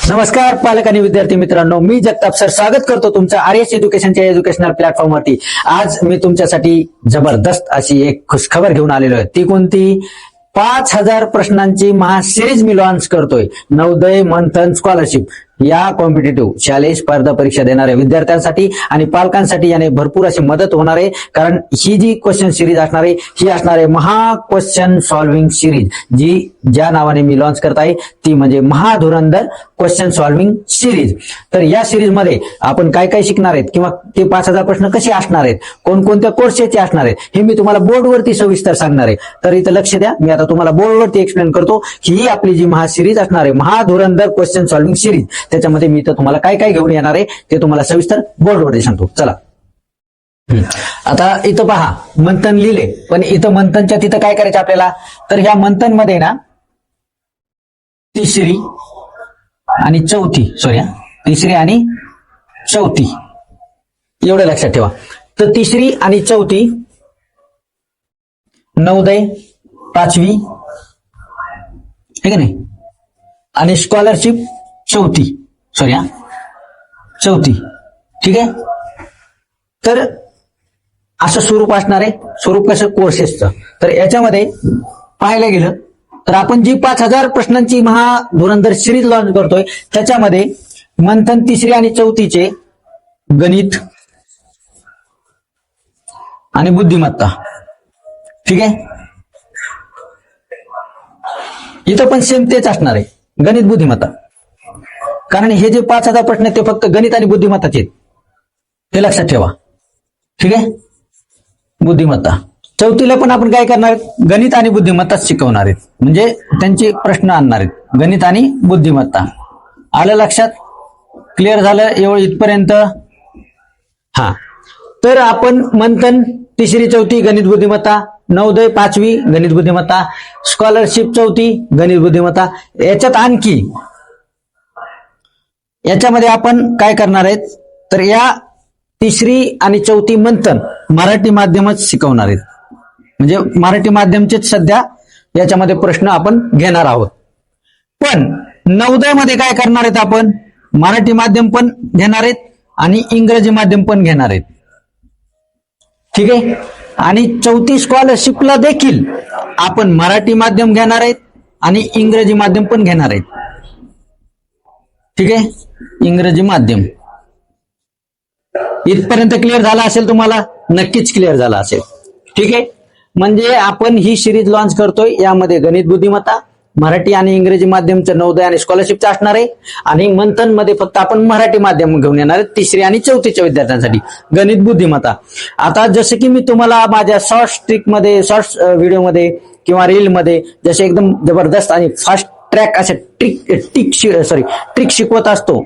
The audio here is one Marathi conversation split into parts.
नमस्कार पालक आणि विद्यार्थी मित्रांनो, मी जगताप सर स्वागत करतो तुमचं आर्यस एज्युकेशनच्या एज्युकेशनल प्लॅटफॉर्मवरती। आज मी तुमच्यासाठी जबरदस्त अशी एक खुशखबर घेऊन आलेलो आहे। ती कोणती? 5000 प्रश्नांची महासिरीज मी लॉन्च करतोय। नवोदय मंथन स्कॉलरशिप या कॉम्पिटेटिव्ह शालेय स्पर्धा परीक्षा देणाऱ्या विद्यार्थ्यांसाठी आणि पालकांसाठी याने भरपूर अशी मदत होणार आहे। कारण ही जी क्वेश्चन सिरीज असणार आहे ही असणार आहे महा क्वेश्चन सॉल्व्हिंग सिरीज, जी ज्या नावाने मी लॉन्च करत आहे ती म्हणजे महाधुरंधर क्वेश्चन सॉल्व्हिंग सिरीज। तर या सिरीज मध्ये आपण काय काय शिकणार आहेत किंवा ते 5000 प्रश्न कसे असणार आहेत, कोणकोणत्या कोर्सेसचे असणार आहेत हे मी तुम्हाला बोर्डवरती सविस्तर सांगणार आहे। तर इथं लक्ष द्या, मी आता तुम्हाला बोर्डवरती एक्सप्लेन करतो की ही आपली जी महासिरीज असणार आहे महाधुरंधर क्वेश्चन सॉल्व्हिंग सिरीज, त्याच्यामध्ये मी इथं तुम्हाला काय काय घेऊन येणार आहे ते तुम्हाला सविस्तर बोर्डवरती सांगतो। चला आता इथं पहा, मंथन लिहिले, पण इथं मंथनच्या तिथं काय करायचं आपल्याला? तर ह्या मंथन मध्ये ना तिसरी आणि चौथी, तिसरी आणि चौथी एवढं लक्षात ठेवा। तर तिसरी आणि चौथी नवोदय 5वी, ठीक आहे नाही, आणि स्कॉलरशिप चौथी, चौथी, ठीक आहे। तर असं स्वरूप असणार आहे। स्वरूप कसं? कोर्सेसचं। तर याच्यामध्ये पाहायला गेलं तर आपण जी 5000 प्रश्नांची महाधुरंधर सिरीज लॉन्च करतोय त्याच्यामध्ये मंथन तिसरी आणि चौथीचे गणित आणि बुद्धिमत्ता, ठीक आहे। इथं पण सेम तेच असणार आहे, गणित बुद्धिमत्ता। कारण हे जे 5000 प्रश्न आहेत ते फक्त गणित आणि बुद्धिमत्ताचे आहेत, हे लक्षात ठेवा, ठीक आहे। बुद्धिमत्ता चौथीला पण आपण काय करणार? गणित आणि बुद्धिमत्ताच शिकवणार आहेत, म्हणजे त्यांचे प्रश्न आणणार आहेत, गणित आणि बुद्धिमत्ता। आलं लक्षात? क्लिअर झालं एवढं इथपर्यंत? हा, तर आपण मंथन तिसरी चौथी गणित बुद्धिमत्ता, नवोदय 5वी गणित बुद्धिमत्ता, स्कॉलरशिप चौथी गणित बुद्धिमत्ता। याच्यात आणखी याच्यामध्ये आपण काय करणार आहेत? तर या तिसरी आणि चौथी मंथन मराठी माध्यमच शिकवणार आहेत, म्हणजे मराठी माध्यमचेच सध्या याच्यामध्ये प्रश्न आपण घेणार आहोत। पण नवोदय मध्ये काय करणार आहेत? आपण मराठी माध्यम पण घेणार आहेत आणि इंग्रजी माध्यम पण घेणार आहेत, ठीक आहे। आणि चौथी स्कॉलरशिपला देखील आपण मराठी माध्यम घेणार आहेत आणि इंग्रजी माध्यम पण घेणार आहेत, ठीक आहे। इंग्रजी माध्यम इथपर्यंत क्लिअर झाला असेल तुम्हाला? नक्कीच क्लिअर झाला असेल, ठीक आहे। म्हणजे आपण ही सिरीज लॉन्च करतोय, यामध्ये गणित बुद्धिमत्ता मराठी आणि इंग्रजी माध्यमचं नवोदय आणि स्कॉलरशिपचं असणार आहे, आणि मंथन मध्ये फक्त आपण मराठी माध्यम घेऊन येणार आहे तिसरी आणि चौथीच्या विद्यार्थ्यांसाठी गणित बुद्धिमत्ता। आता जसं की मी तुम्हाला माझ्या शॉर्ट्स व्हिडिओमध्ये किंवा रील मध्ये जसे एकदम जबरदस्त आणि फास्ट ट्रॅक अशा ट्रिक शिकवत असतो,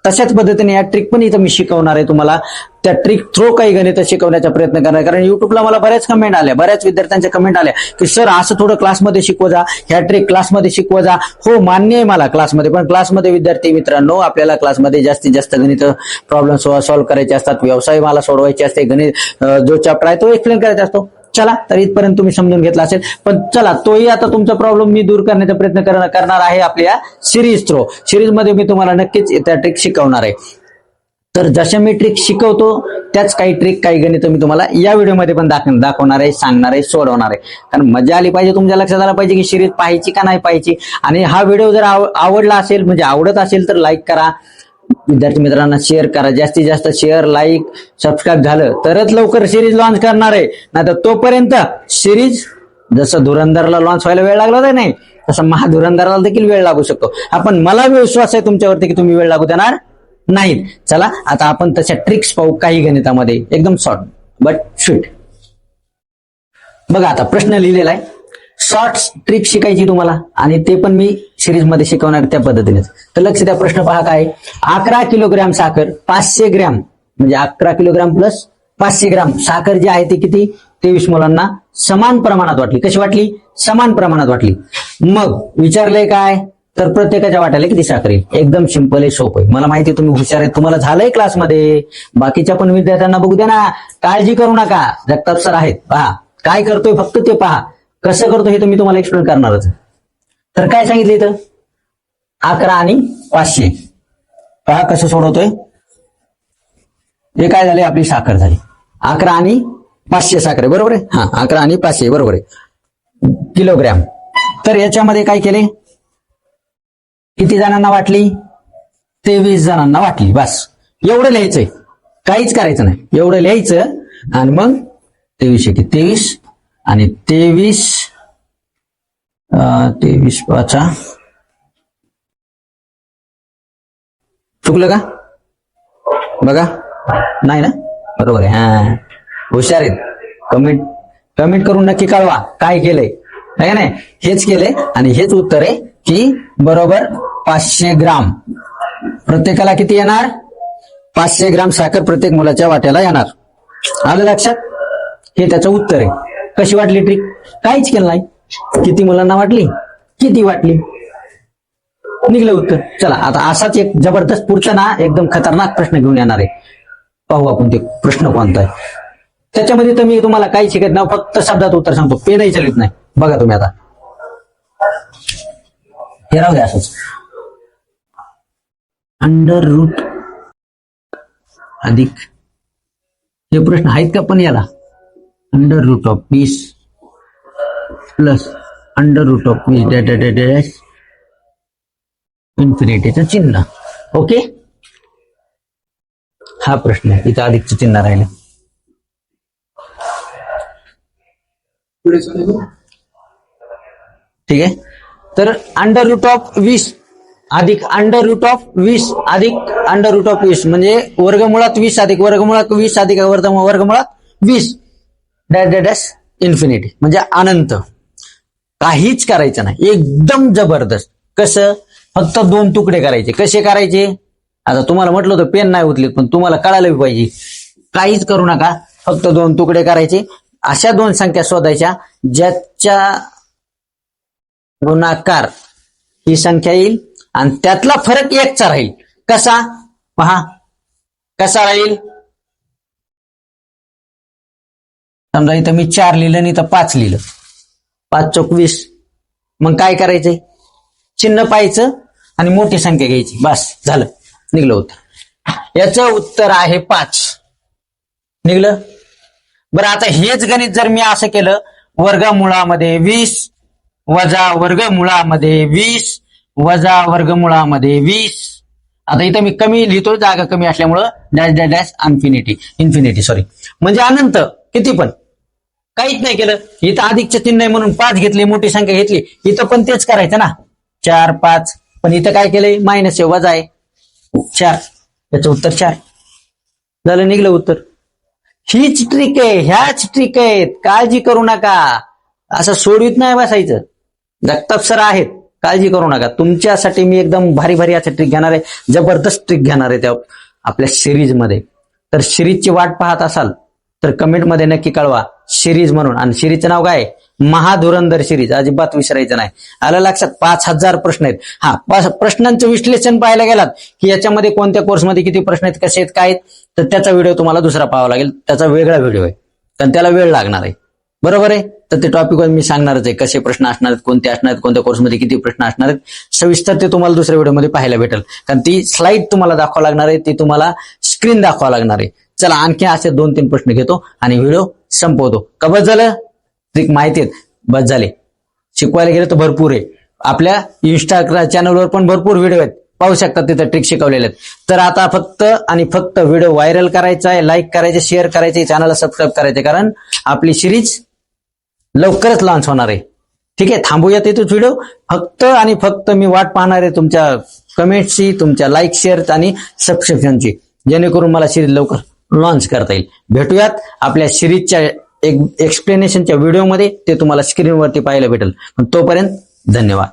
तशाच पद्धतीने या ट्रिक पण इथं मी शिकवणार आहे तुम्हाला। त्या ट्रिक थ्रू काही गणित शिकवण्याचा प्रयत्न करणार, कारण युट्यूबला मला बऱ्याच कमेंट आल्या, बऱ्याच विद्यार्थ्यांच्या कमेंट आल्या की सर असं थोडं क्लासमध्ये शिकवा जा, ह्या ट्रिक क्लासमध्ये शिकवा जा। हो, मान्य आहे मला क्लासमध्ये, पण क्लासमध्ये विद्यार्थी मित्रांनो आपल्याला क्लासमध्ये जास्तीत जास्त गणित प्रॉब्लेम सॉल्व्ह करायचे असतात, व्यवसाय मला सोडवायचे असते, गणित जो चॅप्टर आहे तो एक्सप्लेन करायचा असतो। चला, तर इथपर्यंत तुम्ही समजून घेतला असेल, पण चला तोही आता तुमचा प्रॉब्लेम मी दूर करण्याचा प्रयत्न करणार आहे आपल्या सिरीज थ्रू। सिरीज मध्ये मी तुम्हाला नक्कीच त्या ट्रिक शिकवणार आहे। तर जशा मी ट्रिक शिकवतो त्याच काही ट्रिक काही गणित मी तुम्हाला या व्हिडिओमध्ये पण दाखवणार आहे, सांगणार आहे, सोडवणार आहे। कारण मजा आली पाहिजे, तुमच्या लक्षात आलं पाहिजे की सिरीज पाहायची का नाही पाहायची। आणि हा व्हिडिओ जर आवडला असेल, म्हणजे आवडत असेल तर लाईक करा, विद्यार्थी मित्रांना शेअर करा, जास्तीत जास्त शेअर, लाईक, सबस्क्राईब झालं तरच लवकर सिरीज लॉन्च करणार आहे, नाहीतर तोपर्यंत सिरीज जसं धुरंधरला लॉन्च व्हायला वेळ लागला नाही तसं महाधुरंधरला देखील वेळ लागू शकतो। आपण मला विश्वास आहे तुमच्यावरती की तुम्ही वेळ लागू देणार नाहीत। चला आता आपण तशा ट्रिक्स पाहू काही गणितामध्ये, एकदम शॉर्ट बट स्वीट। बघा आता प्रश्न लिहिलेला आहे, शॉर्ट ट्रिक शिकायची तुम्हाला, आणि ते पण मी सिरीज मध्ये शिकवणार त्या पद्धतीनेच। तर लक्ष द्या, प्रश्न पहा काय? 11 किलोग्रॅम साखर 500 ग्रॅम, म्हणजे 11 किलोग्रॅम प्लस 500 ग्रॅम साखर जी आहे ती किती? 23 मुलांना समान प्रमाणात वाटली। कशी वाटली? समान प्रमाणात वाटली। मग विचारलंय काय? तर प्रत्येकाच्या वाट्याला किती साखर येईल? एकदम सिंपल आहे, सोपं आहे। मला माहिती आहे तुम्ही हुशार आहे, तुम्हाला झालंय क्लासमध्ये, बाकीच्या पण विद्यार्थ्यांना बघू द्या ना, काळजी करू नका, जगताप सर आहेत, पहा काय करतोय फक्त ते पहा, कसं करतो हे तर मी तुम्हाला एक्सप्लेन करणारच। तर काय सांगितलं इथं? 11 आणि 500. पहा कसं सोडवतोय. हे काय झाले, आपली साखर झाली. 11 आणि 500 साखर आहे, बरोबर आहे. हा, 11 आणि 500 बरोबर आहे किलोग्रॅम. तर याच्यामध्ये काय केले, किती जणांना वाटली, 23 जणांना वाटली. बस एवढं लिहायचंय, काहीच करायचं नाही. एवढं लिहायचं आणि मग 23 आणि 23 5 चुकलं का बघा, नाही ना, बरोबर आहे. हा, हुशार आहेत. कमेंट करून नक्की कळवा काय केलंय, आहे का नाही. हेच केलंय आणि हेच उत्तर आहे की बरोबर 500 ग्राम. प्रत्येकाला किती येणार, 500 ग्राम साखर प्रत्येक मुलाच्या वाट्याला येणार. आलं लक्षात. हे त्याचं उत्तर आहे. कशी वाटली ट्रिक, काहीच केलं नाही. किती मुलांना वाटली, किती वाटली, निघलं उत्तर. चला आता असाच एक जबरदस्त पुढचा ना एकदम खतरनाक प्रश्न घेऊन येणार आहे. पाहू आपण ते प्रश्न कोणता आहे. त्याच्यामध्ये तर मी तुम्हाला काही शिकत नाही, फक्त शब्दात उत्तर सांगतो, पेनही चालित नाही. बघा तुम्ही आता, हे राहू द्या असंच. अंडर रूट अधिक, हे प्रश्न आहेत का पण याला, अंडर रूट ऑफ 20 प्लस अंडर रूट ऑफ 20 इन्फिनिटीचं चिन्ह. ओके, हा प्रश्न आहे. इथं अधिकचं चिन्ह राहिलं. ठीक आहे. तर अंडर रूट ऑफ 20 अधिक अंडर रूट ऑफ 20 अधिक अंडर रूट ऑफ 20 म्हणजे वर्गमुळात 20 अधिक वर्गमुळात 20 अधिक वर्गमुळात 20 डॅश डॅश डॅश इन्फिनिटी म्हणजे अनंत. काहीच करायचं नाही, एकदम जबरदस्त. कसं, फक्त 2 तुकडे करायचे. कसे करायचे, आता तुम्हाला म्हटलं होतं पेन नाही उचलीत, पण तुम्हाला कळायला पाहिजे. काहीच करू नका, फक्त 2 तुकडे करायचे. अशा 2 संख्या शोधायच्या ज्याच्या गुणाकार ही संख्या येईल आणि त्यातला फरक 1चा राहील. कसा, पहा कसा राहील. समजा इथं मी 4 लिहिलं आणि इथं 5 लिहिलं, 5 चौक 20. मग काय करायचंय, चिन्ह पाहायचं आणि मोठी संख्या घ्यायची. बस झालं, निघलं उत्तर. याचं उत्तर आहे 5. निघलं. बरं, आता हेच गणित जर मी असं केलं, वर्गमुळामध्ये 20 वजा वर्गमुळामध्ये 20 वजा वर्गमुळामध्ये 20. आता इथं मी कमी लिहितो, जागा कमी असल्यामुळं dash dash dash infinity sorry म्हणजे अनंत. किती पण काहीच नाही केलं. इथं अधिकचे चिन्ह आहे म्हणून 5 घेतले, मोठी संख्या घेतली. इथं पण तेच करायचं ना, 4 5. पण इथं काय केलंय, मायनस आहे, वजा आहे 4. याचं उत्तर 4 झालं, निघलं उत्तर. हीच ट्रिक आहे, ह्याच ट्रिक आहेत, काळजी करू नका. असं सोडवीत नाही बसायचं. जगताप सर आहेत, काळजी करू नका. तुमच्यासाठी मी एकदम भारी भारी असं ट्रिक घेणार आहे, जबरदस्त ट्रिक घेणार आहे त्या आपल्या सिरीजमध्ये. तर सिरीजची वाट पाहत असाल तर कमेंटमध्ये नक्की कळवा सिरीज म्हणून. आणि सिरीजचं नाव काय, महाधुरंधर सिरीज. अजिबात विसरायचं नाही. आलं लक्षात. 5000 प्रश्न आहेत. हा, प्रश्नांचं विश्लेषण पाहायला गेलात की याच्यामध्ये कोणत्या कोर्समध्ये किती प्रश्न आहेत, कसे आहेत, काय आहेत, तर त्याचा व्हिडिओ तुम्हाला दुसरा पाहावा लागेल. त्याचा वेगळा व्हिडिओ आहे, कारण त्याला वेळ लागणार आहे. बरोबर आहे. तर ते टॉपिकवर मी सांगणारच आहे, कसे प्रश्न असणार आहेत, कोणते असणार आहेत, कोणत्या कोर्समध्ये किती प्रश्न असणार आहेत. सविस्तर ते तुम्हाला दुसऱ्या व्हिडिओमध्ये पाहायला भेटेल, कारण ती स्लाइड तुम्हाला दाखवावं लागणार आहे, ती तुम्हाला स्क्रीन दाखवावं लागणार आहे. चला, आणखी असे 2-3 प्रश्न घेतो आणि व्हिडिओ संपवतो. का बस झालं, ट्रिक माहिती आहेत, बस झाले. शिकवायला गेलं तर भरपूर आहे. आपल्या इंस्टाग्राम चॅनलवर पण भरपूर व्हिडिओ आहेत, पाहू शकता, तिथं ट्रिक शिकवलेले आहेत. तर आता फक्त आणि फक्त व्हिडिओ व्हायरल करायचा आहे, लाईक करायचे, शेअर करायचे, चॅनलला सबस्क्राईब करायचे, कारण आपली सिरीज लवकरच लॉन्च होणार आहे. ठीक आहे, थांबूयात इथेच व्हिडिओ. फक्त आणि फक्त मी वाट पाहणार आहे तुमच्या कमेंटची, तुमच्या लाईक, शेअर आणि सबस्क्रिप्शनची, जेणेकरून मला सिरीज लवकर लॉन्च करता येईल. भेटूयात आपल्या सिरीजच्या एक्सप्लेनेशनच्या व्हिडिओमध्ये, ते तुम्हाला स्क्रीनवरती पाहायला भेटेल. पण तोपर्यंत धन्यवाद.